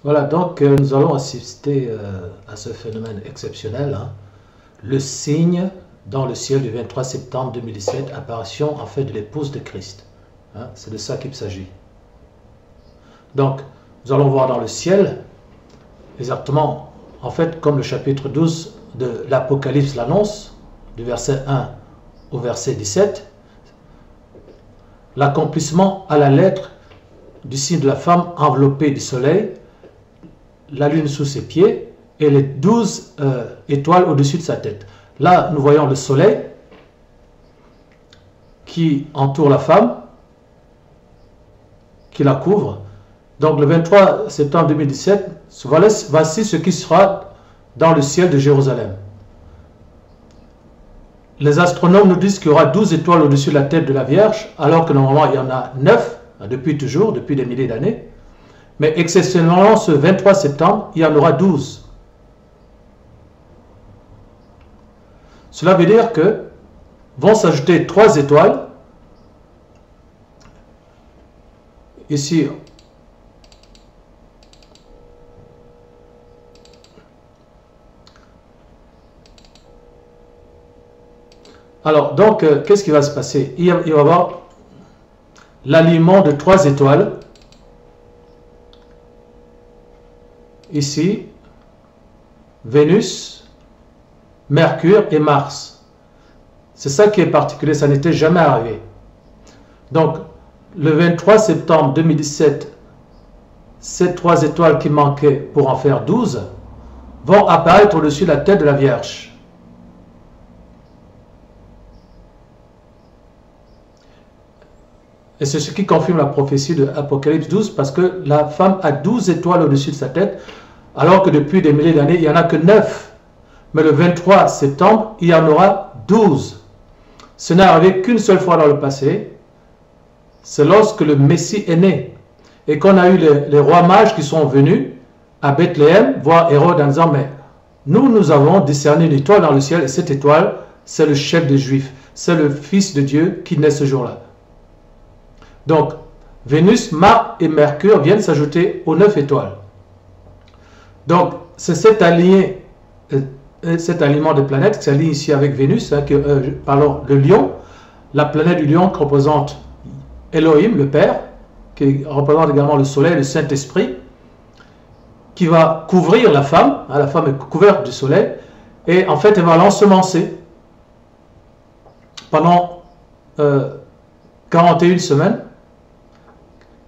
Voilà, donc nous allons assister à ce phénomène exceptionnel, hein. Le signe dans le ciel du 23 septembre 2017, apparition en fait de l'épouse de Christ. Hein, c'est de ça qu'il s'agit. Donc, nous allons voir dans le ciel, exactement, en fait, comme le chapitre 12 de l'Apocalypse l'annonce, du verset 1 au verset 17, l'accomplissement à la lettre du signe de la femme enveloppée du soleil, la lune sous ses pieds et les 12 étoiles au-dessus de sa tête. Là, nous voyons le soleil qui entoure la femme, qui la couvre. Donc le 23 septembre 2017, voici ce qui sera dans le ciel de Jérusalem. Les astronomes nous disent qu'il y aura 12 étoiles au-dessus de la tête de la Vierge, alors que normalement il y en a 9, depuis toujours, depuis des milliers d'années. Mais exceptionnellement, ce 23 septembre, il y en aura 12. Cela veut dire que vont s'ajouter 3 étoiles. Ici, alors, donc, qu'est-ce qui va se passer? Il va y avoir l'alignement de 3 étoiles. Ici, Vénus, Mercure et Mars. C'est ça qui est particulier, ça n'était jamais arrivé. Donc, le 23 septembre 2017, ces 3 étoiles qui manquaient pour en faire 12 vont apparaître au-dessus de la tête de la Vierge. Et c'est ce qui confirme la prophétie de Apocalypse 12, parce que la femme a 12 étoiles au-dessus de sa tête, alors que depuis des milliers d'années, il n'y en a que 9. Mais le 23 septembre, il y en aura 12. Ce n'est arrivé qu'une seule fois dans le passé, c'est lorsque le Messie est né, et qu'on a eu les rois mages qui sont venus à Bethléem, voir Hérode en disant, mais nous avons discerné une étoile dans le ciel, et cette étoile, c'est le chef des Juifs, c'est le Fils de Dieu qui naît ce jour-là. Donc, Vénus, Mars et Mercure viennent s'ajouter aux 9 étoiles. Donc, c'est cet alignement de planètes qui s'aligne ici avec Vénus, hein, pardon, le lion, la planète du lion qui représente Elohim, le Père, qui représente également le soleil, le Saint-Esprit, qui va couvrir la femme, hein, la femme est couverte du soleil, et en fait, elle va l'ensemencer pendant 41 semaines,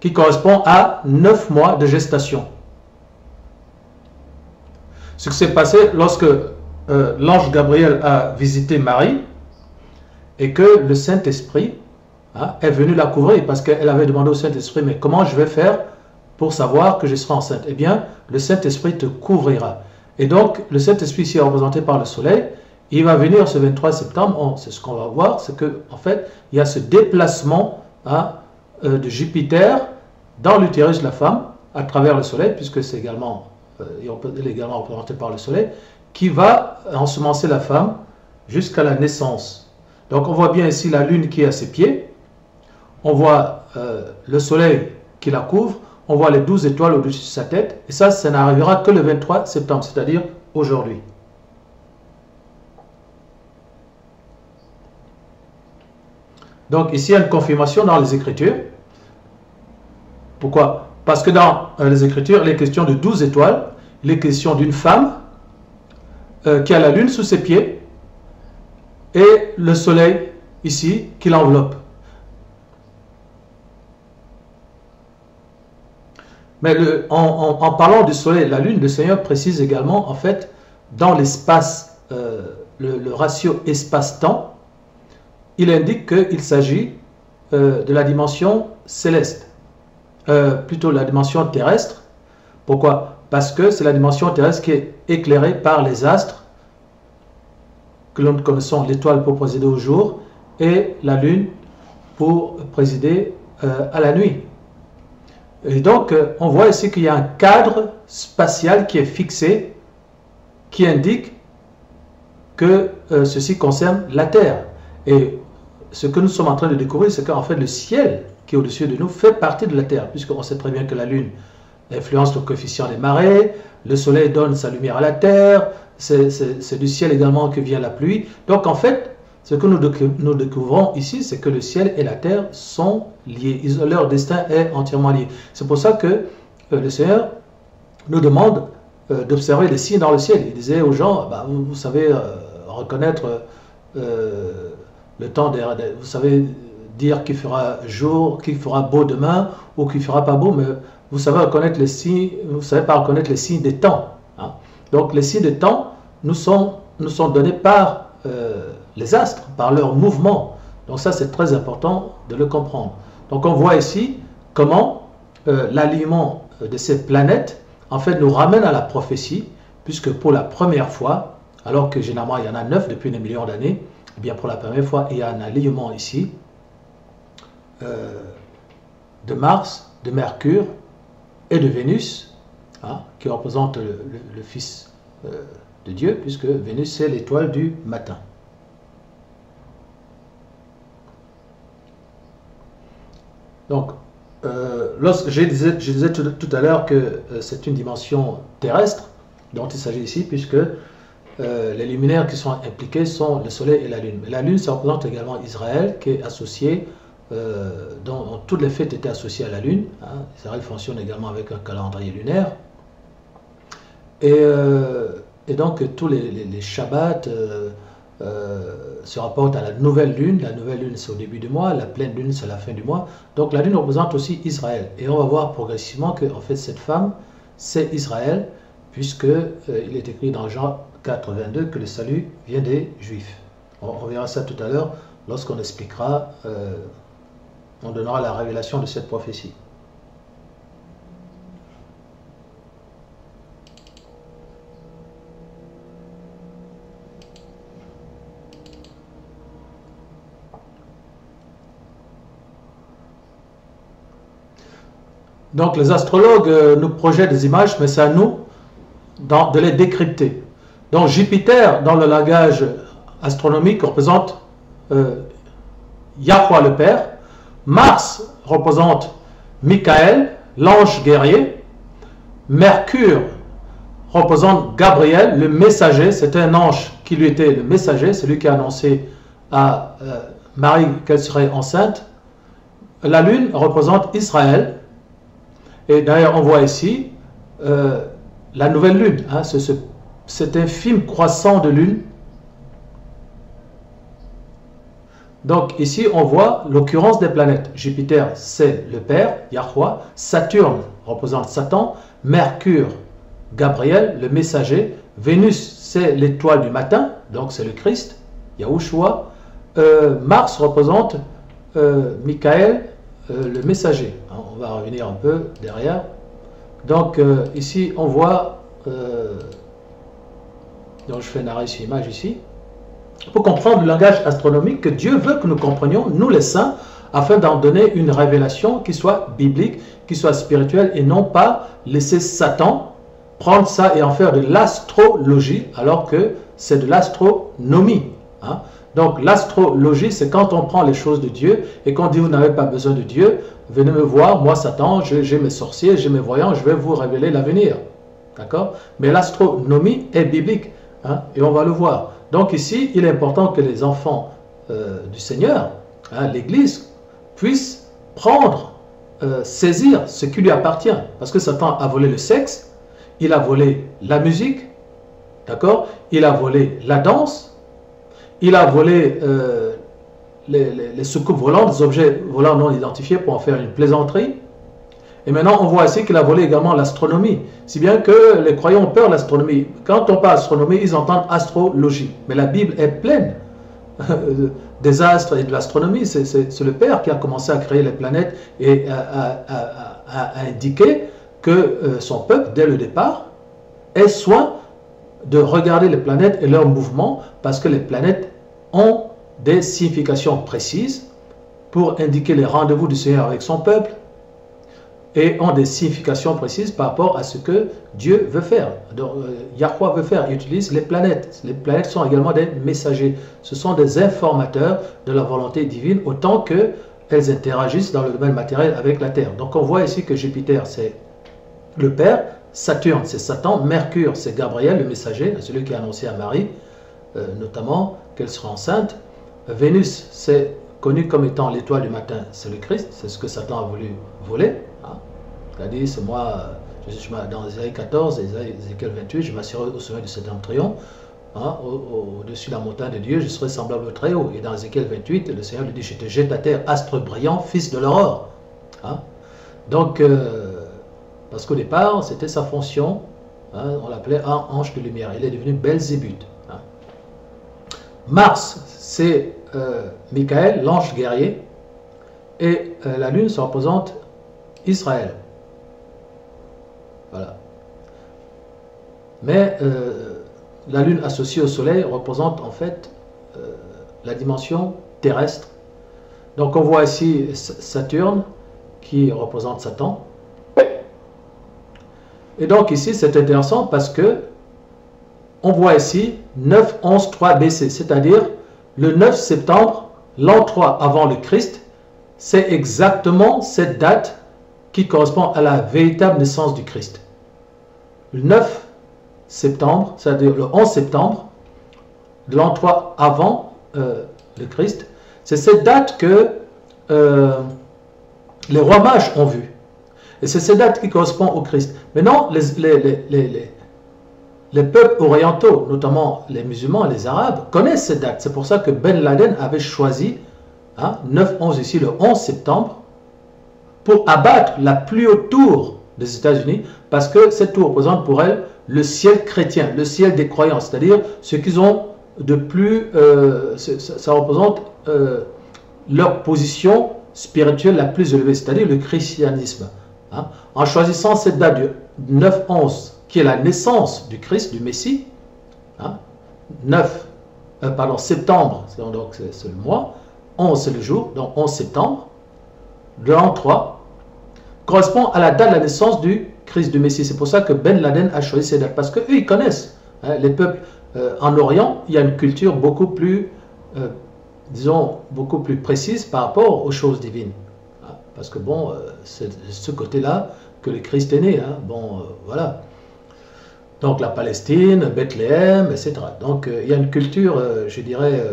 qui correspond à 9 mois de gestation. Ce qui s'est passé lorsque l'ange Gabriel a visité Marie et que le Saint-Esprit est venu la couvrir, parce qu'elle avait demandé au Saint-Esprit, mais comment je vais faire pour savoir que je serai enceinte? Eh bien, le Saint-Esprit te couvrira. Et donc, le Saint-Esprit ici est représenté par le soleil. Il va venir ce 23 septembre, c'est ce qu'on va voir, c'est qu'en fait, il y a ce déplacement de Jupiter dans l'utérus de la femme à travers le soleil, puisque c'est également, il est également représenté par le soleil, qui va ensemencer la femme jusqu'à la naissance. Donc on voit bien ici la lune qui est à ses pieds, on voit le soleil qui la couvre, on voit les 12 étoiles au-dessus de sa tête, et ça n'arrivera que le 23 septembre, c'est-à-dire aujourd'hui. Donc ici, il y a une confirmation dans les Écritures. Pourquoi? Parce que dans les Écritures, il est question de 12 étoiles, il est question d'une femme qui a la lune sous ses pieds et le soleil ici qui l'enveloppe. Mais en parlant du soleil et de la lune, le Seigneur précise également, en fait, dans l'espace, le ratio espace-temps, il indique qu'il s'agit de la dimension céleste, plutôt la dimension terrestre. Pourquoi? Parce que c'est la dimension terrestre qui est éclairée par les astres, que nous connaissons, l'étoile pour présider au jour, et la lune pour présider à la nuit. Et donc, on voit ici qu'il y a un cadre spatial qui est fixé, qui indique que ceci concerne la Terre. Et ce que nous sommes en train de découvrir, c'est qu'en fait le ciel qui est au-dessus de nous fait partie de la Terre, puisqu'on sait très bien que la Lune influence le coefficient des marées, le soleil donne sa lumière à la terre, c'est du ciel également que vient la pluie. Donc en fait, ce que nous découvrons ici, c'est que le ciel et la terre sont liés. Leur destin est entièrement lié. C'est pour ça que le Seigneur nous demande d'observer les signes dans le ciel. Il disait aux gens, bah, vous savez reconnaître le temps, vous savez dire qu'il fera jour, qu'il fera beau demain ou qu'il fera pas beau, mais vous savez reconnaître les signes, vous savez pas reconnaître les signes des temps. Hein. Donc les signes des temps nous sont donnés par les astres, par leur mouvement. Donc ça c'est très important de le comprendre. Donc on voit ici comment l'alignement de ces planètes en fait nous ramène à la prophétie, puisque pour la première fois, alors que généralement il y en a 9 depuis des millions d'années, eh bien pour la première fois il y a un alignement ici de Mars, de Mercure et de Vénus, hein, qui représente le Fils de Dieu, puisque Vénus c'est l'étoile du matin. Donc, lorsque je disais tout à l'heure que c'est une dimension terrestre dont il s'agit ici, puisque les luminaires qui sont impliqués sont le Soleil et la Lune. Mais la Lune, ça représente également Israël, qui est associé, dont toutes les fêtes étaient associées à la Lune. Hein. Israël fonctionne également avec un calendrier lunaire. Et donc, tous les Shabbats se rapportent à la nouvelle Lune. La nouvelle Lune, c'est au début du mois. La pleine Lune, c'est la fin du mois. Donc, la Lune représente aussi Israël. Et on va voir progressivement que, en fait, cette femme, c'est Israël, puisque il est écrit dans Jean 4,22 que le salut vient des Juifs. On verra ça tout à l'heure lorsqu'on expliquera, on donnera la révélation de cette prophétie. Donc les astrologues nous projettent des images, mais c'est à nous de les décrypter. Donc Jupiter, dans le langage astronomique, représente Yahweh le Père. Mars représente Michael, l'ange guerrier. Mercure représente Gabriel, le messager. C'est un ange qui lui était le messager, celui qui a annoncé à Marie qu'elle serait enceinte. La Lune représente Israël. Et d'ailleurs, on voit ici la nouvelle Lune. Hein, c'est un film croissant de Lune. Donc ici, on voit l'occurrence des planètes. Jupiter, c'est le Père, Yahweh. Saturne représente Satan. Mercure, Gabriel, le messager. Vénus, c'est l'étoile du matin, donc c'est le Christ, Yahushua. Mars représente Michael, le messager. On va revenir un peu derrière. Donc ici, on voit... donc je fais narrer cette image ici. Pour comprendre le langage astronomique que Dieu veut que nous comprenions, nous les saints, afin d'en donner une révélation qui soit biblique, qui soit spirituelle, et non pas laisser Satan prendre ça et en faire de l'astrologie, alors que c'est de l'astronomie. Hein. Donc l'astrologie, c'est quand on prend les choses de Dieu et qu'on dit vous n'avez pas besoin de Dieu, venez me voir, moi Satan, j'ai mes sorciers, j'ai mes voyants, je vais vous révéler l'avenir. D'accord? Mais l'astronomie est biblique, hein, et on va le voir. Donc ici, il est important que les enfants du Seigneur, hein, l'Église, puissent prendre, saisir ce qui lui appartient. Parce que Satan a volé le sexe, il a volé la musique, d'accord? Il a volé la danse, il a volé les soucoupes volantes, des objets volants non identifiés pour en faire une plaisanterie. Et maintenant, on voit ici qu'il a volé également l'astronomie. Si bien que les croyants ont peur de l'astronomie. Quand on parle astronomie, ils entendent astrologie. Mais la Bible est pleine des astres et de l'astronomie. C'est le Père qui a commencé à créer les planètes et à indiquer que son peuple, dès le départ, ait soin de regarder les planètes et leurs mouvements, parce que les planètes ont des significations précises pour indiquer les rendez-vous du Seigneur avec son peuple, et ont des significations précises par rapport à ce que Dieu veut faire. Donc, Yahweh veut faire, il utilise les planètes. Les planètes sont également des messagers. Ce sont des informateurs de la volonté divine, autant qu'elles interagissent dans le domaine matériel avec la Terre. Donc on voit ici que Jupiter, c'est le Père, Saturne, c'est Satan, Mercure, c'est Gabriel, le messager, celui qui a annoncé à Marie, notamment, qu'elle sera enceinte. Vénus, c'est connu comme étant l'étoile du matin, c'est le Christ, c'est ce que Satan a voulu voler. Hein. Il a dit, c'est moi, dans Ésaïe 14, Ézéchiel 28, je m'assurerai au sommet du septentrion, hein, au-dessus de la montagne de Dieu, je serai semblable au Très-Haut. Et dans Ézéchiel 28, le Seigneur lui dit, je te jette à terre, astre brillant, fils de l'aurore. Hein. Donc, parce qu'au départ, c'était sa fonction, hein, on l'appelait ange de lumière, il est devenu Belzébuth. Hein. Mars, c'est Michael, l'ange guerrier, et la lune, ça représente Israël. Voilà. Mais la lune associée au soleil représente en fait la dimension terrestre. Donc on voit ici Saturne qui représente Satan. Et donc ici c'est intéressant parce que on voit ici 9, 11, 3 BC, c'est-à-dire le 9 septembre, l'an 3 avant le Christ, c'est exactement cette date qui correspond à la véritable naissance du Christ. Le 9 septembre, c'est-à-dire le 11 septembre, de l'an 3 avant le Christ, c'est cette date que les rois mages ont vue. Et c'est cette date qui correspond au Christ. Maintenant, les peuples orientaux, notamment les musulmans et les arabes, connaissent cette date. C'est pour ça que Ben Laden avait choisi 9-11 ici, le 11 septembre, pour abattre la plus haute tour des États-Unis, parce que cette tour représente pour elle le ciel chrétien, le ciel des croyants, c'est-à-dire ce qu'ils ont de plus, ça représente leur position spirituelle la plus élevée, c'est-à-dire le christianisme. Hein. En choisissant cette date du 9-11, qui est la naissance du Christ, du Messie, hein, septembre, donc c'est le mois, 11 c'est le jour, donc 11 septembre, de l'an 3, correspond à la date de la naissance du Christ, du Messie. C'est pour ça que Ben Laden a choisi cette date, parce qu'eux, ils connaissent. Hein, les peuples en Orient, il y a une culture beaucoup plus, disons, beaucoup plus précise par rapport aux choses divines. Hein, parce que bon, c'est de ce côté-là que le Christ est né. Hein, bon, voilà. Donc la Palestine, Bethléem, etc. Donc il y a une culture, je dirais,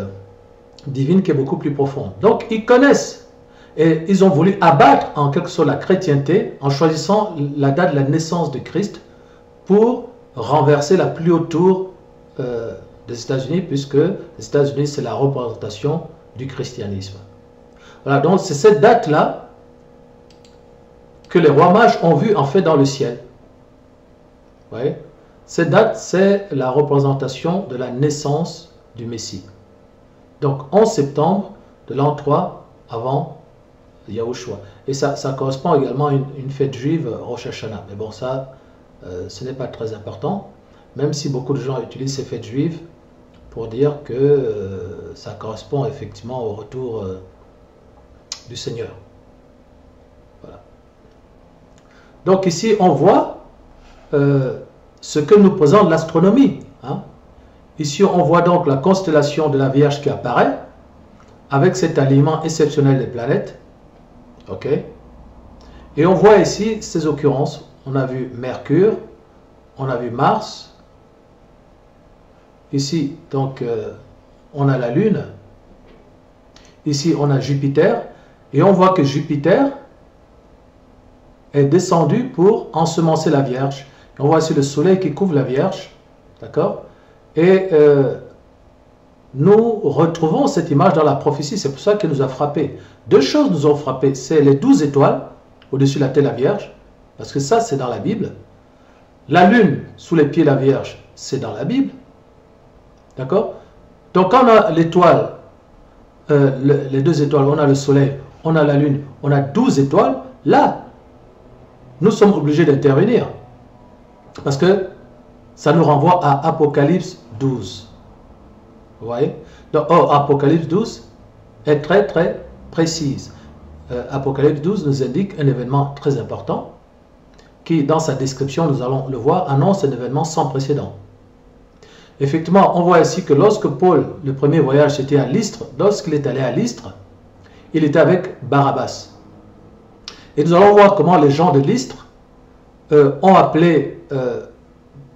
divine qui est beaucoup plus profonde. Donc ils connaissent. Et ils ont voulu abattre en quelque sorte la chrétienté en choisissant la date de la naissance de Christ pour renverser la plus haute tour des États-Unis, puisque les États-Unis c'est la représentation du christianisme. Voilà, donc c'est cette date-là que les rois mages ont vu en fait dans le ciel. Vous voyez ? Cette date, c'est la représentation de la naissance du Messie. Donc 11 septembre de l'an 3 avant Yahushua. Et ça correspond également à une fête juive, Rosh Hashanah. Mais bon, ça, ce n'est pas très important, même si beaucoup de gens utilisent ces fêtes juives pour dire que ça correspond effectivement au retour du Seigneur. Voilà. Donc ici, on voit ce que nous présente l'astronomie. Hein. Ici, on voit donc la constellation de la Vierge qui apparaît, avec cet alignement exceptionnel des planètes. Ok. Et on voit ici ces occurrences. On a vu Mercure, on a vu Mars. Ici, donc, on a la Lune. Ici, on a Jupiter. Et on voit que Jupiter est descendu pour ensemencer la Vierge. Et on voit ici le Soleil qui couvre la Vierge. D'accord? Et nous retrouvons cette image dans la prophétie. C'est pour ça qu'elle nous a frappé. Deux choses nous ont frappé. C'est les 12 étoiles au-dessus de la tête de la Vierge. Parce que ça, c'est dans la Bible. La Lune sous les pieds de la Vierge, c'est dans la Bible. D'accord? Donc, quand on a l'étoile, les deux étoiles, on a le Soleil, on a la Lune, on a 12 étoiles. Là, nous sommes obligés d'intervenir. Parce que ça nous renvoie à Apocalypse 12. Vous voyez? Donc, Apocalypse 12 est très très précise. Apocalypse 12 nous indique un événement très important qui, dans sa description, nous allons le voir, annonce un événement sans précédent. Effectivement, on voit ici que lorsque Paul, le premier voyage, c'était à Lystre, lorsqu'il est allé à Lystre, il était avec Barabbas. Et nous allons voir comment les gens de Lystre ont appelé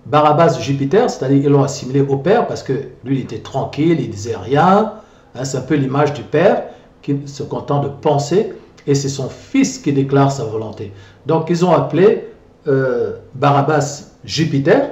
Barabbas Jupiter, c'est-à-dire ils l'ont assimilé au père parce que lui il était tranquille, il disait rien. Hein, c'est un peu l'image du père qui se contente de penser et c'est son fils qui déclare sa volonté. Donc ils ont appelé Barabbas Jupiter,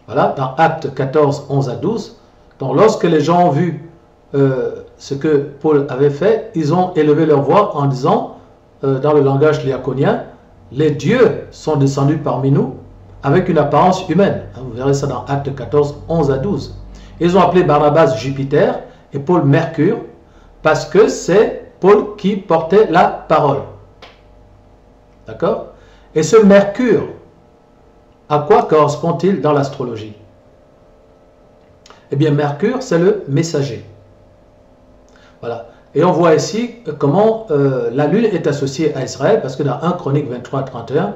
voilà, dans Actes 14, 11 à 12. Donc lorsque les gens ont vu ce que Paul avait fait, ils ont élevé leur voix en disant, dans le langage lycaonien, les dieux sont descendus parmi nous avec une apparence humaine. Vous verrez ça dans Actes 14, 11 à 12. Ils ont appelé Barabbas Jupiter et Paul Mercure parce que c'est Paul qui portait la parole. D'accord? Et ce Mercure, à quoi correspond-il dans l'astrologie? Eh bien, Mercure, c'est le messager. Voilà. Et on voit ici comment la lune est associée à Israël, parce que dans 1 Chronique 23, 31,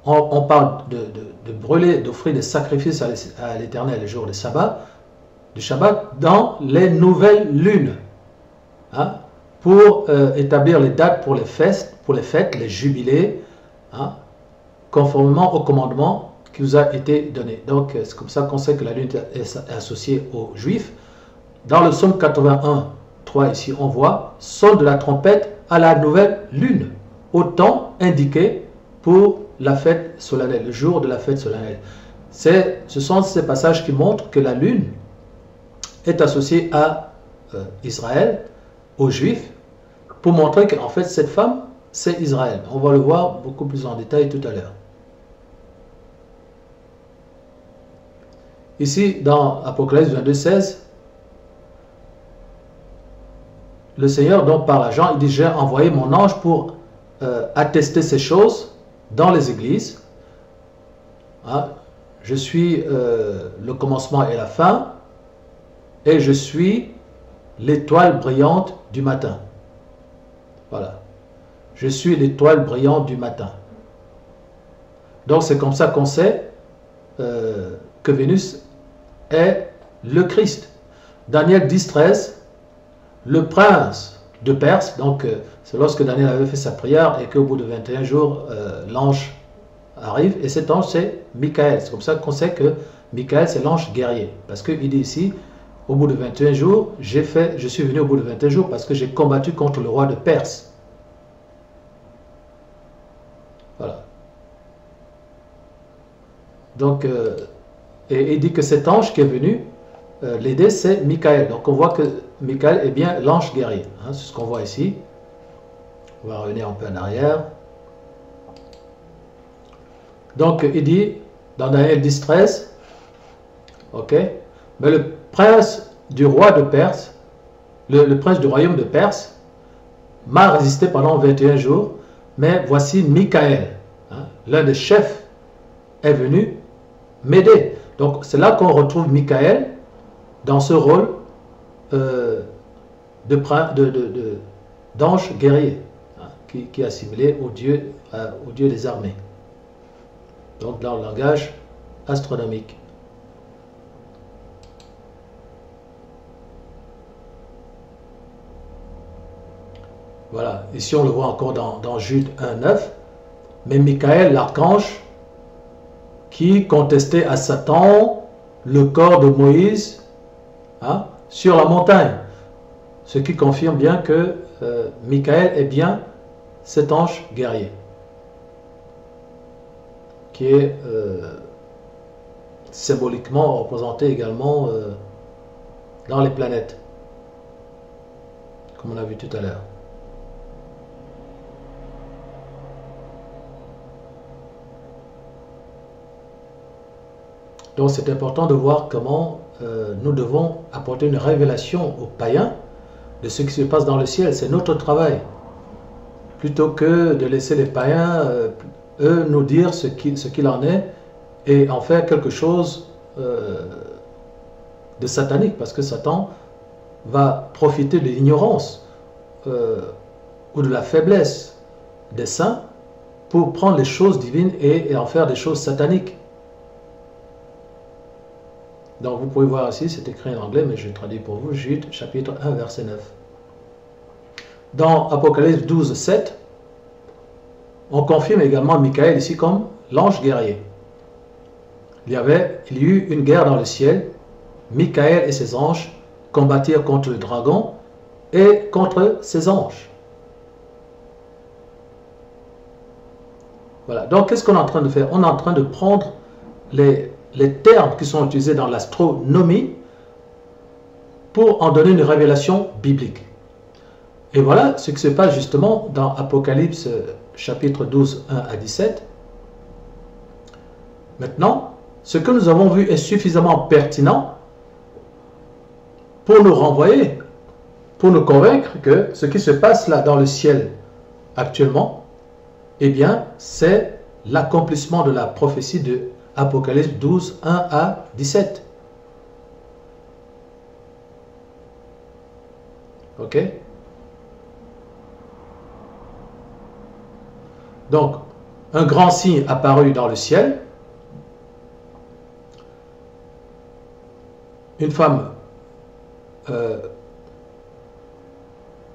on parle de brûler, d'offrir des sacrifices à l'Éternel les jours du Shabbat, dans les nouvelles lunes, hein, pour établir les dates pour les fêtes, les jubilés, hein, conformément au commandement qui nous a été donné. Donc c'est comme ça qu'on sait que la lune est associée aux Juifs. Dans le psaume 81, 3 ici, on voit « Sonne de la trompette à la nouvelle lune », au temps indiqué pour la fête solennelle, le jour de la fête solennelle. Ce sont ces passages qui montrent que la lune est associée à Israël, aux Juifs, pour montrer qu'en fait cette femme, c'est Israël. On va le voir beaucoup plus en détail tout à l'heure. Ici, dans Apocalypse 22, 16, le Seigneur donc parle à Jean, il dit « J'ai envoyé mon ange pour attester ces choses dans les églises. Hein, je suis le commencement et la fin, et je suis l'étoile brillante du matin. » Voilà. Je suis l'étoile brillante du matin. Donc c'est comme ça qu'on sait que Vénus est le Christ. Daniel 10, 13, le prince de Perse, donc c'est lorsque Daniel avait fait sa prière et qu'au bout de 21 jours, l'ange arrive, et cet ange c'est Michael. C'est comme ça qu'on sait que Michael c'est l'ange guerrier, parce qu'il dit ici, au bout de 21 jours, je suis venu au bout de 21 jours parce que j'ai combattu contre le roi de Perse. Voilà. Donc, et il dit que cet ange qui est venu l'aider, c'est Michael. Donc on voit que Michael est bien l'ange guerrier. Hein, c'est ce qu'on voit ici. On va revenir un peu en arrière. Donc il dit, dans Daniel 10, 13, ok, mais le prince du roi de Perse, le prince du royaume de Perse, m'a résisté pendant 21 jours, mais voici Michael, hein, l'un des chefs, est venu m'aider. Donc c'est là qu'on retrouve Michael dans ce rôle d'ange guerrier, hein, qui est assimilé au Dieu des armées. Donc dans le langage astronomique. Voilà, ici on le voit encore dans Jude 1, 9. Mais Michael, l'archange, qui contestait à Satan le corps de Moïse, hein, sur la montagne. Ce qui confirme bien que Michael est bien cet ange guerrier, qui est symboliquement représenté également dans les planètes, comme on a vu tout à l'heure. Donc c'est important de voir comment nous devons apporter une révélation aux païens de ce qui se passe dans le ciel. C'est notre travail. Plutôt que de laisser les païens, eux, nous dire ce qu'il en est et en faire quelque chose de satanique. Parce que Satan va profiter de l'ignorance ou de la faiblesse des saints pour prendre les choses divines et en faire des choses sataniques. Donc vous pouvez voir ici, c'est écrit en anglais, mais je traduis pour vous, Jude, chapitre 1, verset 9. Dans Apocalypse 12, 7, On confirme également Michael ici comme l'ange guerrier. Il y a eu une guerre dans le ciel. Michael et ses anges combattirent contre le dragon et contre ses anges. Voilà. Donc, qu'est-ce qu'on est en train de faire? On est en train de prendre les termes qui sont utilisés dans l'astronomie pour en donner une révélation biblique. Et voilà ce qui se passe justement dans Apocalypse chapitre 12, 1 à 17. Maintenant, ce que nous avons vu est suffisamment pertinent pour nous renvoyer, pour nous convaincre que ce qui se passe là dans le ciel actuellement, eh bien, c'est l'accomplissement de la prophétie de Apocalypse 12, 1 à 17. Ok? Donc, un grand signe apparut dans le ciel. Une femme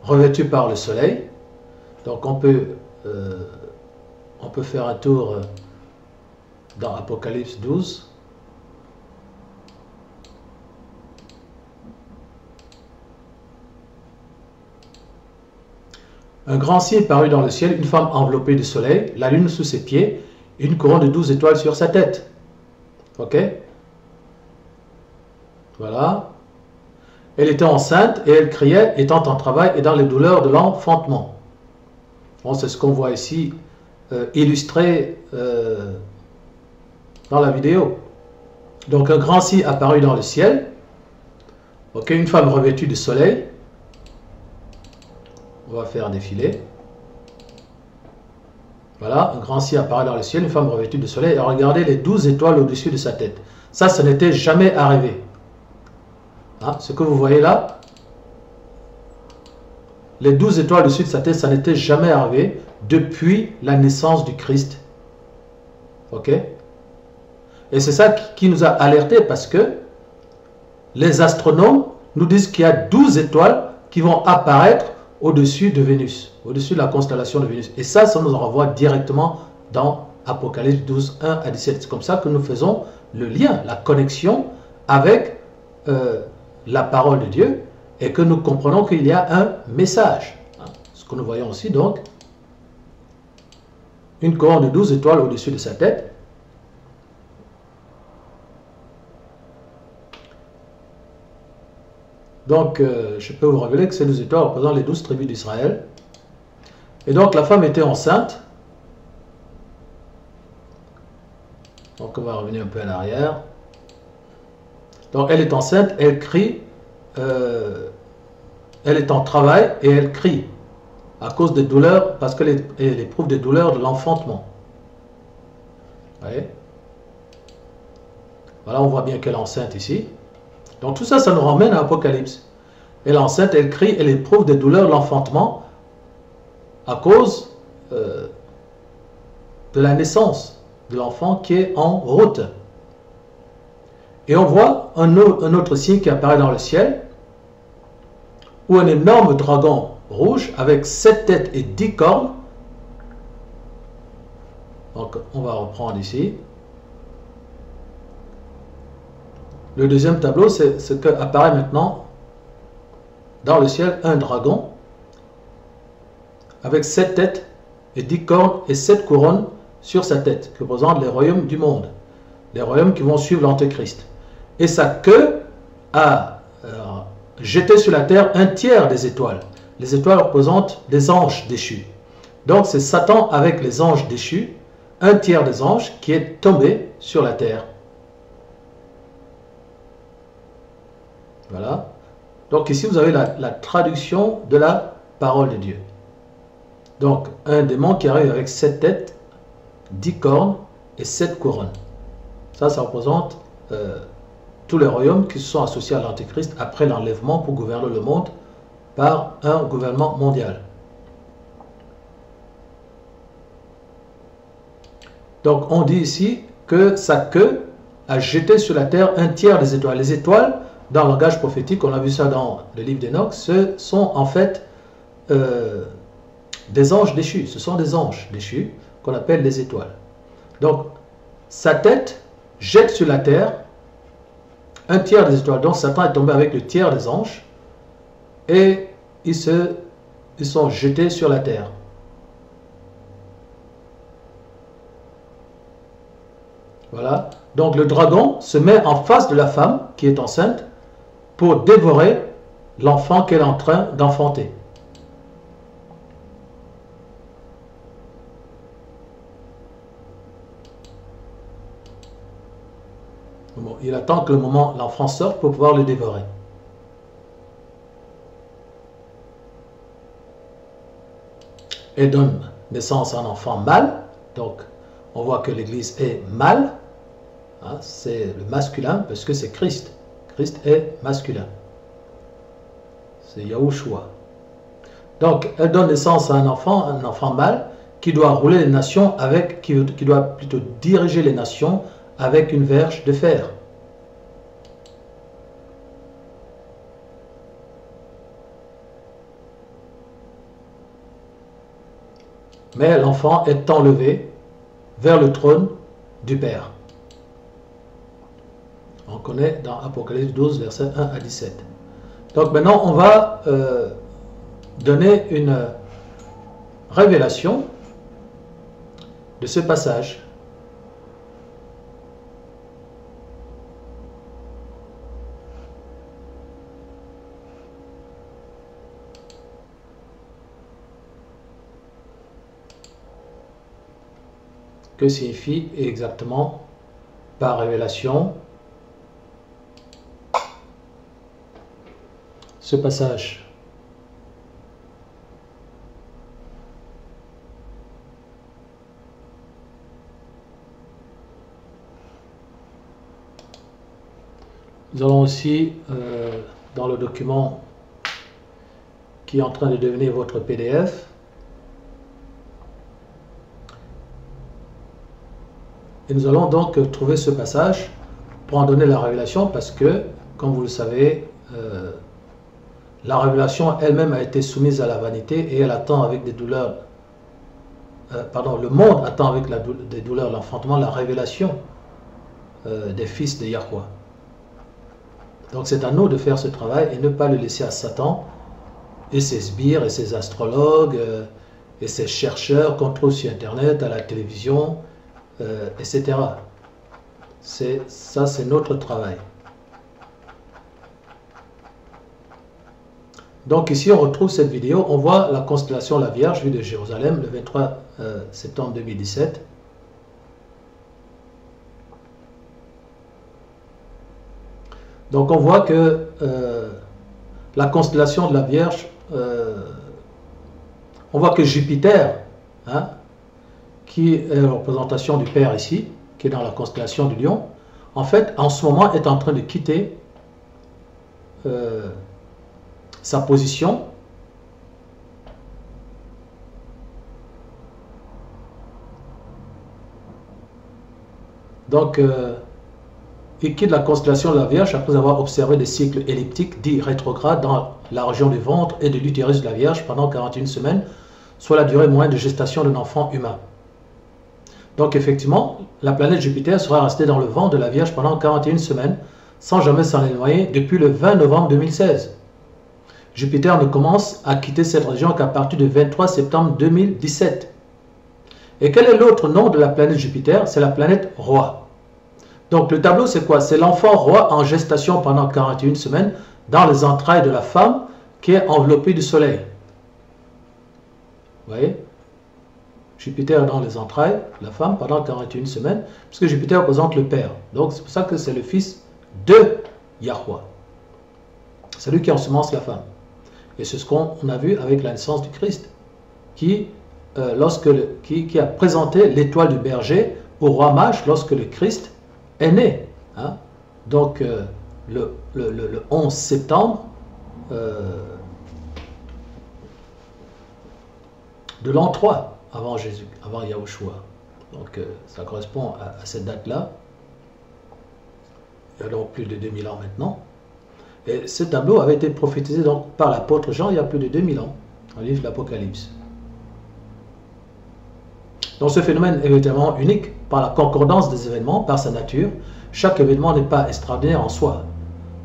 revêtue par le soleil. Donc, on peut faire un tour dans Apocalypse 12. Un grand signe parut dans le ciel, une femme enveloppée de soleil, la lune sous ses pieds, une couronne de 12 étoiles sur sa tête. Ok? Voilà. Elle était enceinte et elle criait, étant en travail et dans les douleurs de l'enfantement. Bon, c'est ce qu'on voit ici illustré dans la vidéo. Donc un grand signe apparut dans le ciel. Ok, une femme revêtue de soleil. On va faire défiler. Voilà, un grand signe apparaît dans le ciel, une femme revêtue de soleil. Et regardez les 12 étoiles au-dessus de sa tête. Ça n'était jamais arrivé. Hein, ce que vous voyez là, les 12 étoiles au-dessus de sa tête, ça n'était jamais arrivé depuis la naissance du Christ. Ok? Et c'est ça qui nous a alertés parce que les astronomes nous disent qu'il y a 12 étoiles qui vont apparaître au-dessus de Vénus, au-dessus de la constellation de Vénus. Et ça nous renvoie directement dans Apocalypse 12, 1 à 17. C'est comme ça que nous faisons le lien, la connexion avec la parole de Dieu et que nous comprenons qu'il y a un message. Ce que nous voyons aussi donc, une couronne de 12 étoiles au-dessus de sa tête. Donc, je peux vous révéler que ces 12 étoiles représentent les 12 tribus d'Israël. Et donc, la femme était enceinte. Donc, on va revenir un peu en arrière. Donc, elle est enceinte, elle crie. Elle est en travail et elle crie à cause des douleurs, parce qu'elle éprouve des douleurs de l'enfantement. Vous voyez? Voilà, on voit bien qu'elle est enceinte ici. Donc tout ça, ça nous ramène à Apocalypse. Elle est enceinte, elle crie, elle éprouve des douleurs de l'enfantement à cause de la naissance de l'enfant qui est en route. Et on voit un autre signe qui apparaît dans le ciel, où un énorme dragon rouge avec 7 têtes et 10 cornes. Donc on va reprendre ici. Le deuxième tableau, c'est ce qui apparaît maintenant dans le ciel, un dragon avec 7 têtes et 10 cornes et 7 couronnes sur sa tête, qui représentent les royaumes du monde, les royaumes qui vont suivre l'Antéchrist. Et sa queue a jeté sur la terre un tiers des étoiles. Les étoiles représentent des anges déchus. Donc c'est Satan avec les anges déchus, un tiers des anges qui est tombé sur la terre. Voilà. Donc ici, vous avez la traduction de la parole de Dieu. Donc, un démon qui arrive avec 7 têtes, 10 cornes et 7 couronnes. Ça représente tous les royaumes qui se sont associés à l'Antéchrist après l'enlèvement pour gouverner le monde par un gouvernement mondial. Donc, on dit ici que sa queue a jeté sur la terre un tiers des étoiles. Les étoiles, dans le langage prophétique, on a vu ça dans le livre d'Enoch, ce sont en fait des anges déchus. Ce sont des anges déchus qu'on appelle les étoiles. Donc, sa tête jette sur la terre un tiers des étoiles. Donc, Satan est tombé avec le tiers des anges et ils sont jetés sur la terre. Voilà. Donc, le dragon se met en face de la femme qui est enceinte pour dévorer l'enfant qu'elle est en train d'enfanter. Bon, il attend que l'enfant sorte pour pouvoir le dévorer. Elle donne naissance à un enfant mâle. Donc, on voit que l'Église est mâle. Hein, c'est le masculin parce que c'est Christ. Christ est masculin. C'est Yahushua. Donc, elle donne naissance à un enfant mâle qui doit rouler les nations qui doit plutôt diriger les nations avec une verge de fer. Mais l'enfant est enlevé vers le trône du Père. On connaît dans Apocalypse 12, versets 1 à 17. Donc maintenant, on va donner une révélation de ce passage. Que signifie exactement par révélation ce passage? Nous allons aussi, dans le document qui est en train de devenir votre PDF, et nous allons donc trouver ce passage pour en donner la révélation parce que, comme vous le savez, la révélation elle-même a été soumise à la vanité et elle attend avec des douleurs, le monde attend avec des douleurs l'enfantement, la révélation des fils de Yahweh. Donc c'est à nous de faire ce travail et ne pas le laisser à Satan et ses sbires et ses astrologues et ses chercheurs qu'on trouve sur Internet, à la télévision, etc. Ça, c'est notre travail. Donc ici, on retrouve cette vidéo. On voit la constellation La Vierge vue de Jérusalem le 23 septembre 2017. Donc on voit que la constellation de la Vierge, on voit que Jupiter, hein, qui est la représentation du Père ici, qui est dans la constellation du Lion, en fait, en ce moment, est en train de quitter sa position. Donc, il quitte la constellation de la Vierge après avoir observé des cycles elliptiques dits rétrogrades dans la région du ventre et de l'utérus de la Vierge pendant 41 semaines, soit la durée moyenne de gestation d'un enfant humain. Donc effectivement, la planète Jupiter sera restée dans le ventre de la Vierge pendant 41 semaines, sans jamais s'en éloigner depuis le 20 novembre 2016. Jupiter ne commence à quitter cette région qu'à partir du 23 septembre 2017. Et quel est l'autre nom de la planète Jupiter? C'est la planète Roi. Donc le tableau c'est quoi? C'est l'enfant roi en gestation pendant 41 semaines dans les entrailles de la femme qui est enveloppée du soleil. Vous voyez? Jupiter dans les entrailles de la femme pendant 41 semaines, puisque Jupiter représente le Père. Donc c'est pour ça que c'est le fils de Yahweh. C'est lui qui ensemence la femme. Et c'est ce qu'on a vu avec la naissance du Christ, qui a présenté l'étoile du berger au roi mage lorsque le Christ est né. Hein? Donc le 11 septembre de l'an 3 avant Jésus, avant Yahushua. Donc ça correspond à cette date-là. Il y a donc plus de 2000 ans maintenant. Et ce tableau avait été prophétisé donc par l'apôtre Jean il y a plus de 2000 ans, dans le livre de l'Apocalypse. Donc ce phénomène est évidemment unique par la concordance des événements, par sa nature. Chaque événement n'est pas extraordinaire en soi.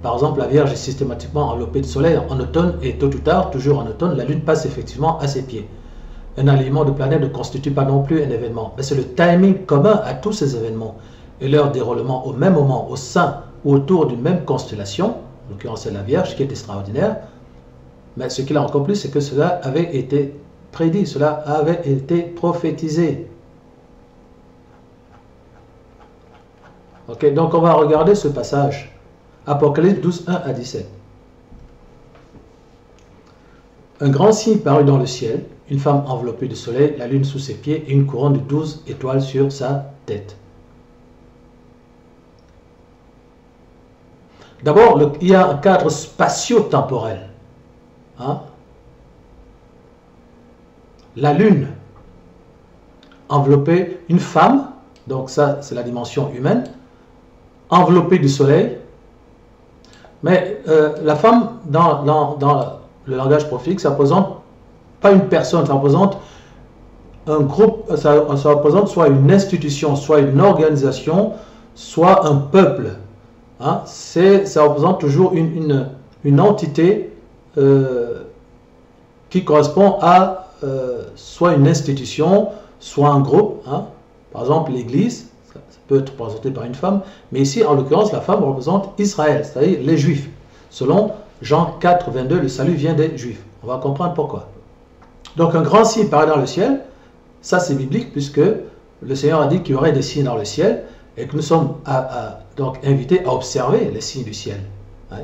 Par exemple, la Vierge est systématiquement enveloppée de soleil en automne et tôt ou tard, toujours en automne, la Lune passe effectivement à ses pieds. Un alignement de planètes ne constitue pas non plus un événement, mais c'est le timing commun à tous ces événements et leur déroulement au même moment, au sein ou autour d'une même constellation, en l'occurrence c'est la Vierge qui est extraordinaire, mais ce qu'il a encore plus, c'est que cela avait été prédit, cela avait été prophétisé. Ok, donc on va regarder ce passage. Apocalypse 12, 1 à 17. Un grand signe parut dans le ciel, une femme enveloppée de soleil, la lune sous ses pieds et une couronne de 12 étoiles sur sa tête. D'abord, il y a un cadre spatio-temporel. Hein? La lune enveloppée, une femme, donc ça c'est la dimension humaine, enveloppée du soleil, mais la femme dans le langage prophétique, ça représente pas une personne, ça représente un groupe, ça représente soit une institution, soit une organisation, soit un peuple. Hein? Ça représente toujours une entité qui correspond à soit une institution, soit un groupe. Hein? Par exemple, l'Église, ça peut être représenté par une femme, mais ici, en l'occurrence, la femme représente Israël, c'est-à-dire les Juifs. Selon Jean 4, 22, le salut vient des Juifs. On va comprendre pourquoi. Donc, un grand signe paraît dans le ciel. Ça, c'est biblique, puisque le Seigneur a dit qu'il y aurait des signes dans le ciel et que nous sommes donc invités à observer les signes du ciel.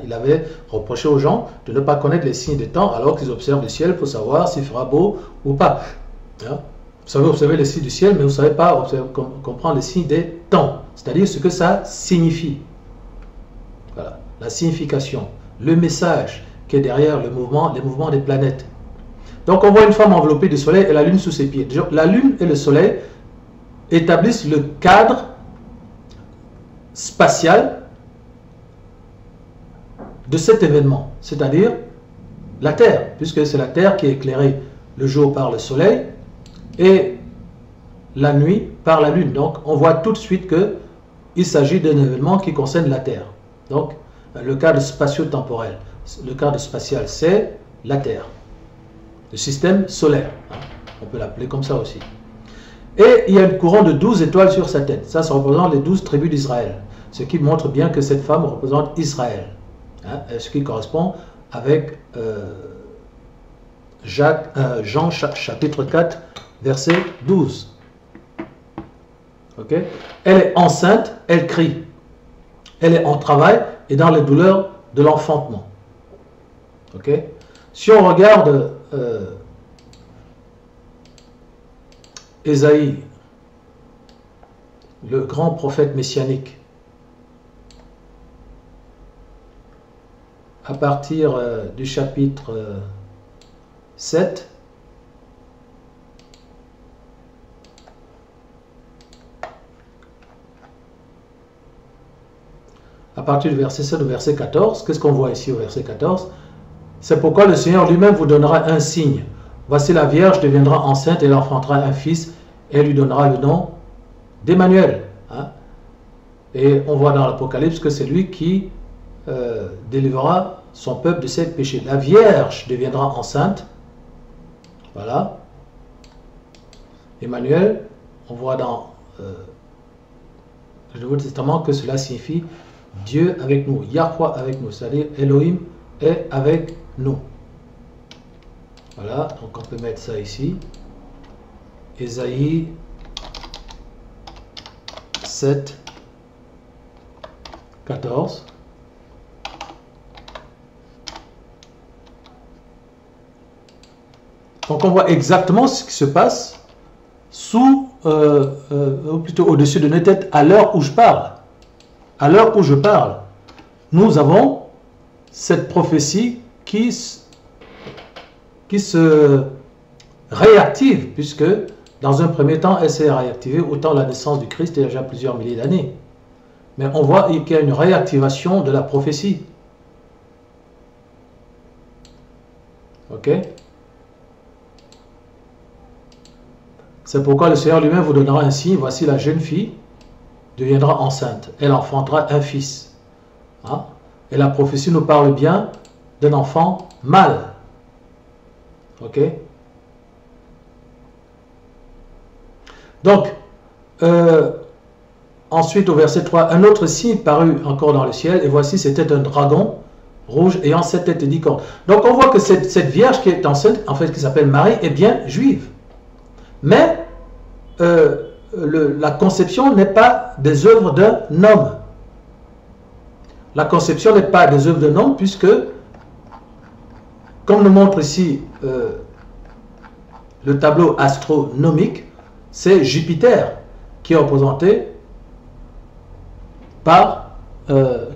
Il avait reproché aux gens de ne pas connaître les signes des temps alors qu'ils observent le ciel pour savoir s'il fera beau ou pas. Vous savez observer les signes du ciel, mais vous ne savez pas comprendre les signes des temps, c'est-à-dire ce que ça signifie. Voilà, la signification, le message qui est derrière les mouvements des planètes. Donc on voit une femme enveloppée du soleil et la lune sous ses pieds. La lune et le soleil établissent le cadre spatial de cet événement, c'est-à-dire la Terre, puisque c'est la Terre qui est éclairée le jour par le soleil et la nuit par la lune. Donc on voit tout de suite qu'il s'agit d'un événement qui concerne la Terre. Donc le cadre spatio-temporel, le cadre spatial, c'est la Terre, le système solaire, on peut l'appeler comme ça aussi. Et il y a une couronne de 12 étoiles sur sa tête. Ça représente les 12 tribus d'Israël, ce qui montre bien que cette femme représente Israël. Ce qui correspond avec Jean chapitre 4, verset 12. Okay? Elle est enceinte, elle crie. Elle est en travail et dans les douleurs de l'enfantement. Okay? Si on regarde Ésaïe, le grand prophète messianique, à partir du chapitre 7, à partir du verset 7 au verset 14, qu'est-ce qu'on voit ici au verset 14? C'est pourquoi le Seigneur lui-même vous donnera un signe. Voici la Vierge deviendra enceinte et elle enfantera un fils et elle lui donnera le nom d'Emmanuel. Et on voit dans l'Apocalypse que c'est lui qui délivrera son peuple de ses péchés. La Vierge deviendra enceinte. Voilà. Emmanuel, on voit dans le Nouveau Testament que cela signifie Dieu avec nous, Yahweh avec nous, c'est-à-dire Elohim est avec nous. Voilà, donc on peut mettre ça ici. Ésaïe 7, 14. Donc on voit exactement ce qui se passe sous, ou plutôt au-dessus de nos têtes à l'heure où je parle. À l'heure où je parle, nous avons cette prophétie qui se réactive, puisque dans un premier temps, elle s'est réactivée autant la naissance du Christ il y a déjà plusieurs milliers d'années. Mais on voit qu'il y a une réactivation de la prophétie. Ok? C'est pourquoi le Seigneur lui-même vous donnera un signe. Voici la jeune fille deviendra enceinte. Elle enfantera un fils. Hein? Et la prophétie nous parle bien d'un enfant mâle. Ok? Donc, ensuite au verset 3, un autre signe parut encore dans le ciel, et voici c'était un dragon rouge ayant 7 têtes et 10 cornes. Donc on voit que cette vierge qui est enceinte, en fait qui s'appelle Marie, est bien juive. Mais la conception n'est pas des œuvres d'un homme. La conception n'est pas des œuvres d'un homme, puisque, comme nous montre ici le tableau astronomique, c'est Jupiter qui est représenté par,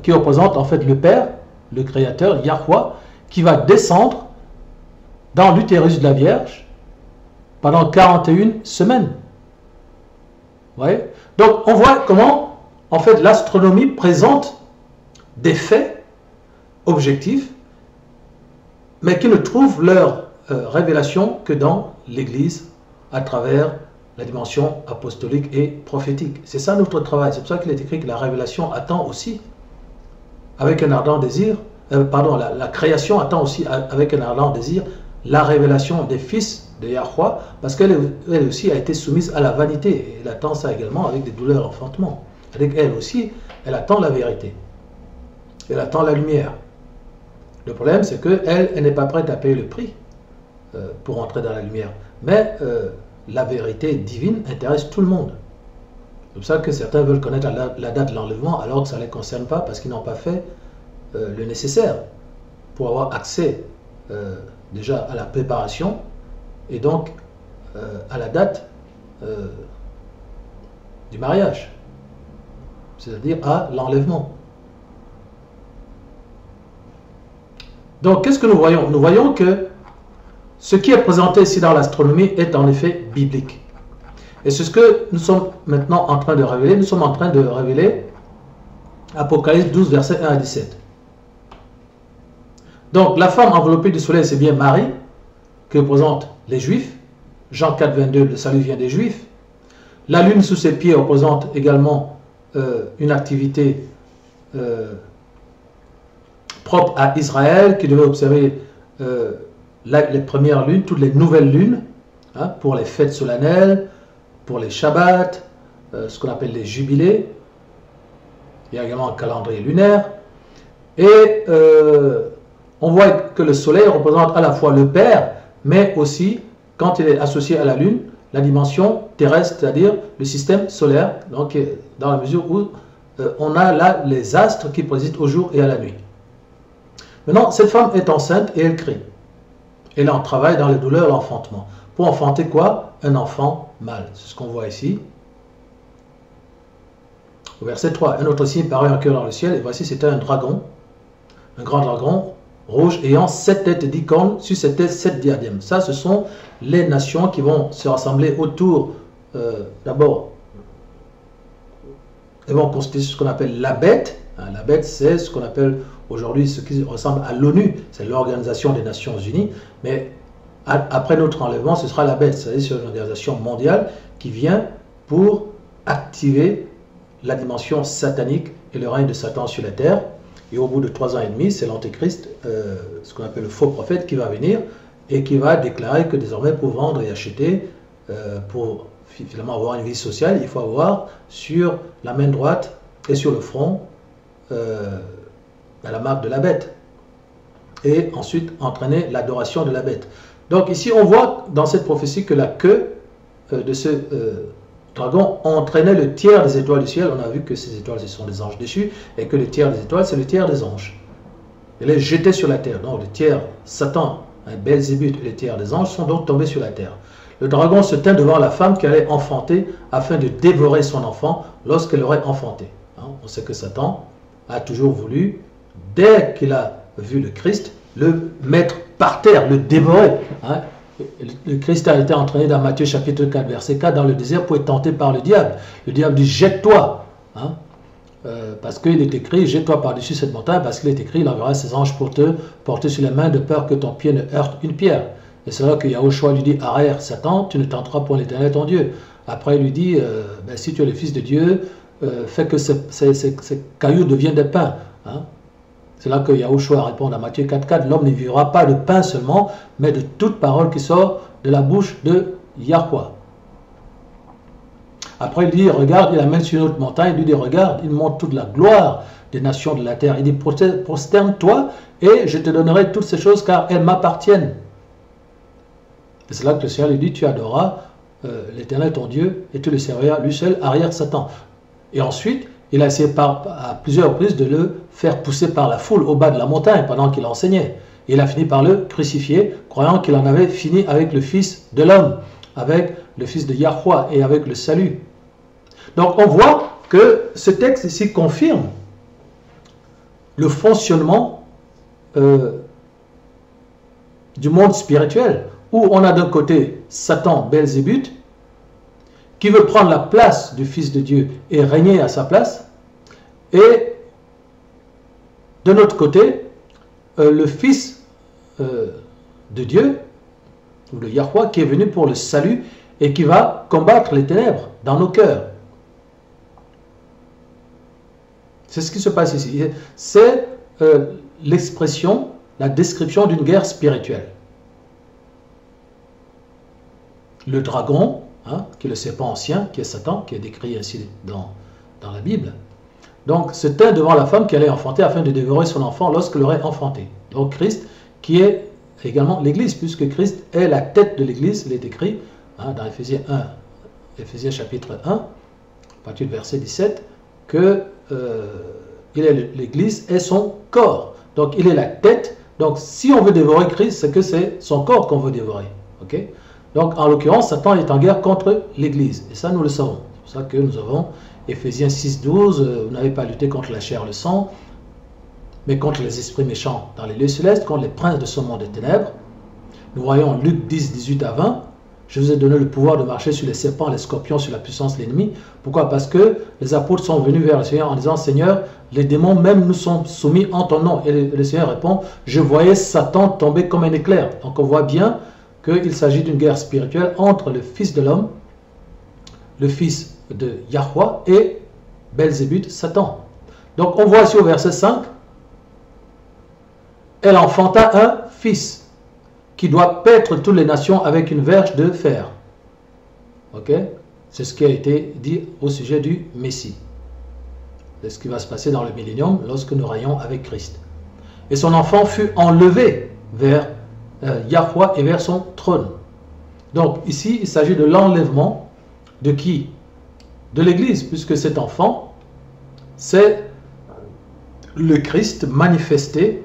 qui représente en fait le Père, le Créateur, Yahweh, qui va descendre dans l'utérus de la Vierge pendant 41 semaines. Vous voyez? Donc on voit comment en fait l'astronomie présente des faits objectifs, mais qui ne trouvent leur révélation que dans l'Église à travers la dimension apostolique et prophétique. C'est ça notre travail. C'est pour ça qu'il est écrit que la révélation attend aussi avec un ardent désir, la création attend aussi avec un ardent désir la révélation des fils de Yahweh, parce qu'elle aussi a été soumise à la vanité. Et elle attend ça également avec des douleurs d'enfantement. C'est-à-dire qu'elle aussi, elle attend la vérité. Elle attend la lumière. Le problème, c'est qu'elle n'est pas prête à payer le prix pour entrer dans la lumière. Mais la vérité divine intéresse tout le monde. C'est pour ça que certains veulent connaître la date de l'enlèvement alors que ça ne les concerne pas parce qu'ils n'ont pas fait le nécessaire pour avoir accès déjà à la préparation et donc à la date du mariage, c'est-à-dire à l'enlèvement. Donc qu'est-ce que nous voyons? Nous voyons que ce qui est présenté ici dans l'astronomie est en effet biblique. Et c'est ce que nous sommes maintenant en train de révéler. Nous sommes en train de révéler Apocalypse 12, versets 1 à 17. Donc la femme enveloppée du soleil, c'est bien Marie, qui représente les Juifs. Jean 4, 22, le salut vient des Juifs. La lune sous ses pieds représente également une activité propre à Israël, qui devait observer les premières lunes, toutes les nouvelles lunes, hein, pour les fêtes solennelles, pour les Shabbats, ce qu'on appelle les jubilés. Il y a également un calendrier lunaire. Et on voit que le soleil représente à la fois le Père, mais aussi, quand il est associé à la lune, la dimension terrestre, c'est-à-dire le système solaire, donc dans la mesure où on a là les astres qui président au jour et à la nuit. Maintenant, cette femme est enceinte et elle crie. Elle en travaille dans les douleurs l'enfantement. Pour enfanter quoi? Un enfant mâle. C'est ce qu'on voit ici. Au verset 3, un autre signe parut en cœur dans le ciel, et voici c'était un dragon, un grand dragon, rouge, ayant 7 têtes et 10 cornes, sur ses têtes 7 diadèmes. Ça, ce sont les nations qui vont se rassembler autour, d'abord, elles vont constituer ce qu'on appelle la bête. Hein, la bête, c'est ce qu'on appelle aujourd'hui ce qui ressemble à l'ONU, c'est l'Organisation des Nations Unies, mais après notre enlèvement, ce sera la bête, c'est-à-dire une organisation mondiale qui vient pour activer la dimension satanique et le règne de Satan sur la terre. Et au bout de 3 ans et demi, c'est l'antéchrist, ce qu'on appelle le faux prophète, qui va venir et qui va déclarer que désormais pour vendre et acheter, pour finalement avoir une vie sociale, il faut avoir sur la main droite et sur le front la marque de la bête. Et ensuite entraîner l'adoration de la bête. Donc ici on voit dans cette prophétie que la queue de ce dragon entraînait le tiers des étoiles du ciel. On a vu que ces étoiles, ce sont des anges déchus, et que le tiers des étoiles, c'est le tiers des anges. Elle est jetée sur la terre. Donc le tiers, Satan, Belzébuth et le tiers des anges sont donc tombés sur la terre. Le dragon se tint devant la femme qui allait enfanter afin de dévorer son enfant lorsqu'elle aurait enfanté. Hein, on sait que Satan a toujours voulu, dès qu'il a vu le Christ, le mettre par terre, le dévorer. Hein. Le Christ a été entraîné dans Matthieu chapitre 4, verset 4, dans le désert pour être tenté par le diable. Le diable dit, jette-toi. Hein, parce qu'il est écrit, jette-toi par-dessus cette montagne, parce qu'il est écrit, il enverra ses anges pour te porter sur les mains de peur que ton pied ne heurte une pierre. Et c'est là que Yahushua lui dit, arrière Satan, tu ne tenteras point l'Éternel ton Dieu. Après il lui dit, ben, si tu es le Fils de Dieu, fais que ces cailloux deviennent des pains. Hein. C'est là que Yahushua répond dans Matthieu 4,4, l'homme ne vivra pas de pain seulement, mais de toute parole qui sort de la bouche de Yahweh. Après il dit, regarde, il amène sur une autre montagne, il lui dit, regarde, il montre toute la gloire des nations de la terre. Il dit, prosterne-toi et je te donnerai toutes ces choses car elles m'appartiennent. Et c'est là que le Seigneur lui dit, tu adoreras l'Éternel ton Dieu et tu le serviras lui seul, arrière Satan. Et ensuite, il a essayé à plusieurs reprises de le faire pousser par la foule au bas de la montagne pendant qu'il enseignait. Et il a fini par le crucifier, croyant qu'il en avait fini avec le Fils de l'homme, avec le Fils de Yahweh et avec le salut. Donc on voit que ce texte ici confirme le fonctionnement du monde spirituel, où on a d'un côté Satan, Belzébuth, qui veut prendre la place du Fils de Dieu et régner à sa place, et de l'autre côté, le Fils de Dieu, ou le Yahweh, qui est venu pour le salut et qui va combattre les ténèbres dans nos cœurs. C'est ce qui se passe ici. C'est l'expression, la description d'une guerre spirituelle. Le dragon, hein, qui est le serpent ancien, qui est Satan, qui est décrit ainsi dans la Bible, donc se tint devant la femme qui allait enfanter afin de dévorer son enfant lorsqu'elle l'aurait enfanté. Donc Christ, qui est également l'Église, puisque Christ est la tête de l'Église, il est écrit hein, dans Éphésiens 1, Éphésiens chapitre 1, à partir du verset 17, que l'Église est son corps. Donc il est la tête. Donc si on veut dévorer Christ, c'est que c'est son corps qu'on veut dévorer. Okay? Donc en l'occurrence, Satan est en guerre contre l'Église. Et ça, nous le savons. C'est pour ça que nous avons Éphésiens 6, 12, vous n'avez pas lutté contre la chair et le sang, mais contre les esprits méchants dans les lieux célestes, contre les princes de ce monde des ténèbres. Nous voyons Luc 10, 18 à 20. Je vous ai donné le pouvoir de marcher sur les serpents, les scorpions, sur la puissance de l'ennemi. Pourquoi? Parce que les apôtres sont venus vers le Seigneur en disant, Seigneur, les démons même nous sont soumis en ton nom. Et le Seigneur répond, je voyais Satan tomber comme un éclair. Donc on voit bien qu'il s'agit d'une guerre spirituelle entre le Fils de l'homme, le Fils de Yahweh et Belzébuth, Satan. Donc on voit ici au verset 5, elle enfanta un fils qui doit paître toutes les nations avec une verge de fer. Ok? C'est ce qui a été dit au sujet du Messie. C'est ce qui va se passer dans le millénium lorsque nous rayons avec Christ. Et son enfant fut enlevé vers Yahweh et vers son trône. Donc ici, il s'agit de l'enlèvement de qui? De l'Église, puisque cet enfant, c'est le Christ manifesté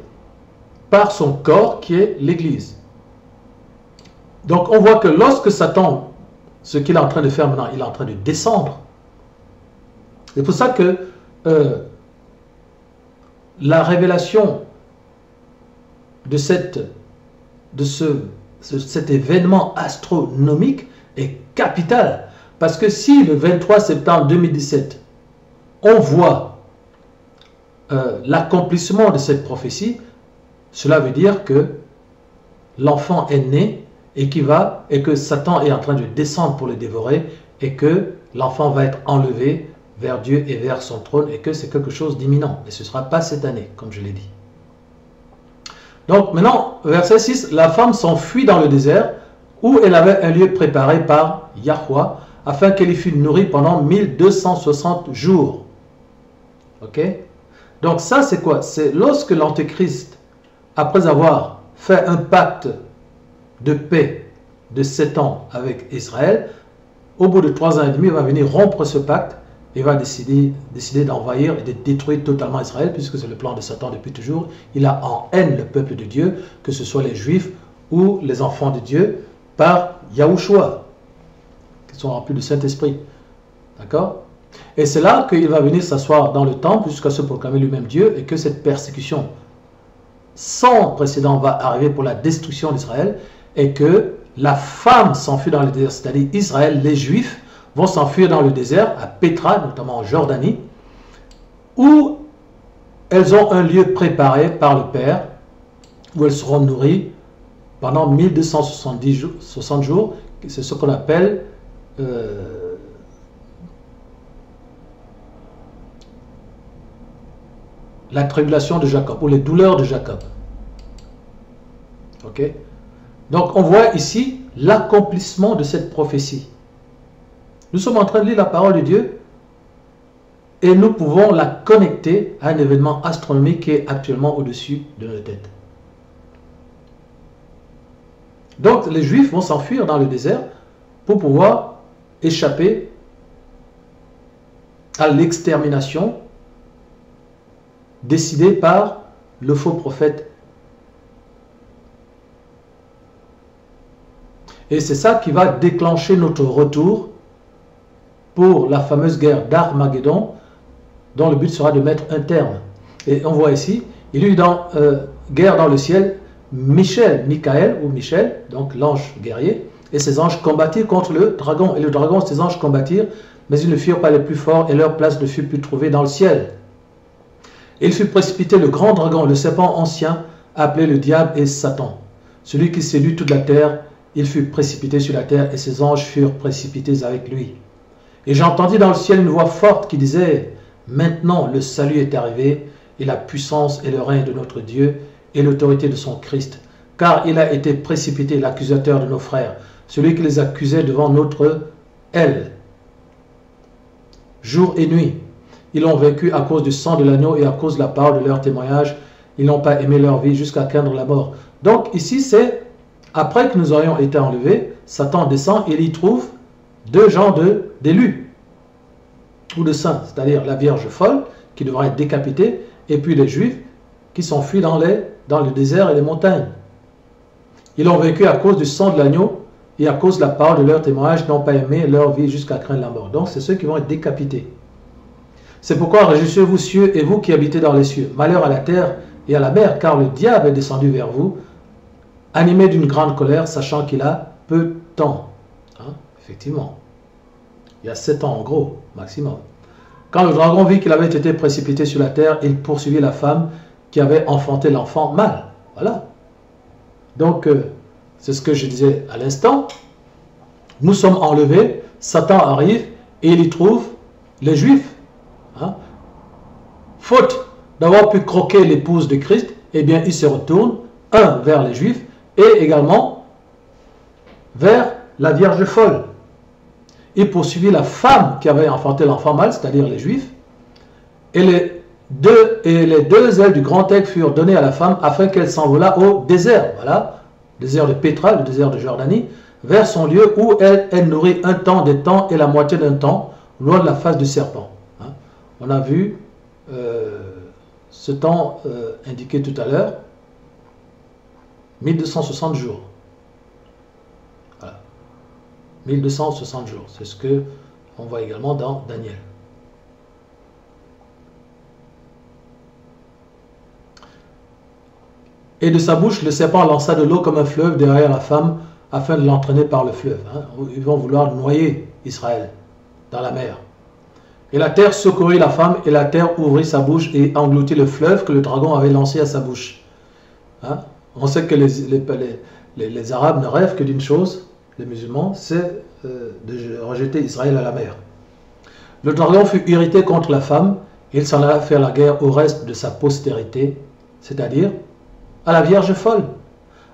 par son corps qui est l'Église. Donc on voit que lorsque Satan, ce qu'il est en train de faire maintenant, il est en train de descendre. C'est pour ça que la révélation de cet événement astronomique est capitale. Parce que si le 23 septembre 2017, on voit l'accomplissement de cette prophétie, cela veut dire que l'enfant est né et que Satan est en train de descendre pour le dévorer et que l'enfant va être enlevé vers Dieu et vers son trône et que c'est quelque chose d'imminent. Et ce ne sera pas cette année, comme je l'ai dit. Donc maintenant, verset 6, la femme s'enfuit dans le désert où elle avait un lieu préparé par Yahweh afin qu'elle y fût nourrie pendant 1260 jours. Ok? Donc ça c'est quoi? C'est lorsque l'Antéchrist, après avoir fait un pacte de paix de 7 ans avec Israël, au bout de 3 ans et demi, il va venir rompre ce pacte et va décider d'envahir et de détruire totalement Israël, puisque c'est le plan de Satan depuis toujours. Il a en haine le peuple de Dieu, que ce soit les Juifs ou les enfants de Dieu, par Yahushua, qui sont remplis du Saint-Esprit. D'accord? Et c'est là qu'il va venir s'asseoir dans le temple jusqu'à se proclamer lui-même Dieu, et que cette persécution sans précédent va arriver pour la destruction d'Israël, et que la femme s'enfuit dans le désert, c'est-à-dire Israël, les Juifs vont s'enfuir dans le désert, à Pétra, notamment en Jordanie, où elles ont un lieu préparé par le Père, où elles seront nourries pendant 1260 jours. C'est ce qu'on appelle la tribulation de Jacob, ou les douleurs de Jacob. Ok? Donc on voit ici l'accomplissement de cette prophétie. Nous sommes en train de lire la parole de Dieu et nous pouvons la connecter à un événement astronomique qui est actuellement au-dessus de nos têtes. Donc les Juifs vont s'enfuir dans le désert pour pouvoir échapper à l'extermination décidée par le faux prophète. Et c'est ça qui va déclencher notre retour pour la fameuse guerre d'Armageddon, dont le but sera de mettre un terme. Et on voit ici, il y a eu dans guerre dans le ciel, Michael, donc l'ange guerrier, et ses anges combattirent contre le dragon. Et le dragon, ses anges combattirent, mais ils ne furent pas les plus forts, et leur place ne fut plus trouvée dans le ciel. Et il fut précipité le grand dragon, le serpent ancien, appelé le diable et Satan, celui qui séduit toute la terre. Il fut précipité sur la terre, et ses anges furent précipités avec lui. Et j'entendis dans le ciel une voix forte qui disait: maintenant le salut est arrivé, et la puissance et le règne de notre Dieu, et l'autorité de son Christ. Car il a été précipité, l'accusateur de nos frères, celui qui les accusait devant notre aile. Jour et nuit, ils l'ont vaincu à cause du sang de l'agneau et à cause de la parole de leur témoignage. Ils n'ont pas aimé leur vie jusqu'à craindre la mort. Donc ici, c'est après que nous aurions été enlevés, Satan descend et il y trouve deux genres d'élus ou de saints, c'est-à-dire la Vierge folle qui devra être décapitée, et puis les Juifs qui s'enfuient dans le désert et les montagnes. Ils l'ont vaincu à cause du sang de l'agneau et à cause de la parole de leur témoignage, n'ont pas aimé leur vie jusqu'à craindre la mort. Donc c'est ceux qui vont être décapités. C'est pourquoi réjouissez-vous cieux et vous qui habitez dans les cieux. Malheur à la terre et à la mer, car le diable est descendu vers vous, animé d'une grande colère, sachant qu'il a peu de temps. Hein? Effectivement. Il y a 7 ans en gros, maximum. Quand le dragon vit qu'il avait été précipité sur la terre, il poursuivit la femme qui avait enfanté l'enfant mâle. Voilà. Donc, c'est ce que je disais à l'instant. Nous sommes enlevés, Satan arrive et il y trouve les Juifs. Hein? Faute d'avoir pu croquer l'épouse de Christ, eh bien, il se retourne, un, vers les Juifs, et également vers la Vierge folle. Il poursuivit la femme qui avait enfanté l'enfant mâle, c'est-à-dire les Juifs, et les deux ailes du grand aigle furent données à la femme afin qu'elle s'envolât au désert, voilà, désert de Pétra, le désert de Jordanie, vers son lieu où elle nourrit un temps, des temps et la moitié d'un temps, loin de la face du serpent. Hein. On a vu ce temps indiqué tout à l'heure, 1260 jours. Voilà. 1260 jours, c'est ce que on voit également dans Daniel. Et de sa bouche, le serpent lança de l'eau comme un fleuve derrière la femme, afin de l'entraîner par le fleuve. Hein. Ils vont vouloir noyer Israël dans la mer. Et la terre secourut la femme, et la terre ouvrit sa bouche et engloutit le fleuve que le dragon avait lancé à sa bouche. Hein. On sait que les Arabes ne rêvent que d'une chose, les musulmans, c'est de rejeter Israël à la mer. Le dragon fut irrité contre la femme, et il s'en alla faire la guerre au reste de sa postérité, c'est-à-dire à la Vierge folle,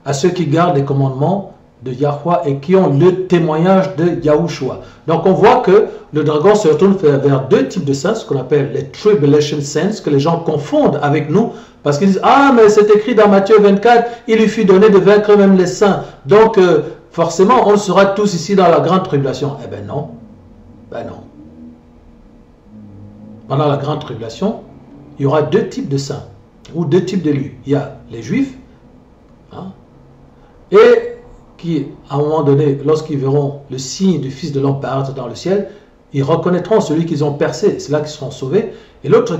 à ceux qui gardent les commandements de Yahweh et qui ont le témoignage de Yahushua. Donc on voit que le dragon se retourne vers deux types de saints, ce qu'on appelle les Tribulation Saints, que les gens confondent avec nous, parce qu'ils disent « Ah, mais c'est écrit dans Matthieu 24, il lui fut donné de vaincre même les saints. » Donc forcément, on sera tous ici dans la grande tribulation. Eh bien non, ben non. Pendant la grande tribulation, il y aura deux types de saints, ou deux types d'élus. Il y a les Juifs, hein, et qui, à un moment donné, lorsqu'ils verront le signe du Fils de l'homme paraître dans le ciel, ils reconnaîtront celui qu'ils ont percé, c'est là qu'ils seront sauvés. Et l'autre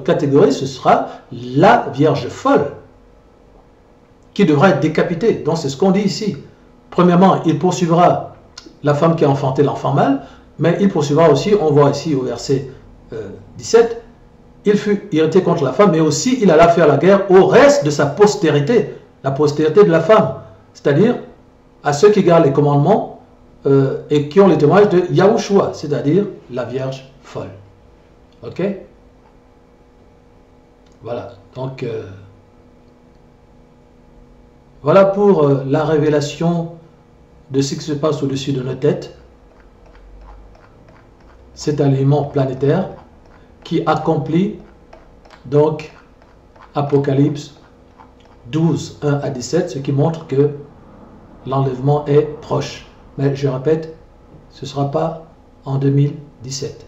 catégorie, ce sera la Vierge folle, qui devra être décapitée. Donc c'est ce qu'on dit ici. Premièrement, il poursuivra la femme qui a enfanté l'enfant mâle, mais il poursuivra aussi, on voit ici au verset 17, il fut irrité contre la femme, mais aussi il alla faire la guerre au reste de sa postérité. la postérité de la femme, c'est-à-dire à ceux qui gardent les commandements et qui ont les témoignages de Yahushua, c'est-à-dire la Vierge folle. Ok? Voilà, donc voilà pour la révélation de ce qui se passe au-dessus de nos têtes. Cet alignement planétaire qui accomplit donc Apocalypse 12, 1 à 17, ce qui montre que l'enlèvement est proche. Mais je répète, ce ne sera pas en 2017.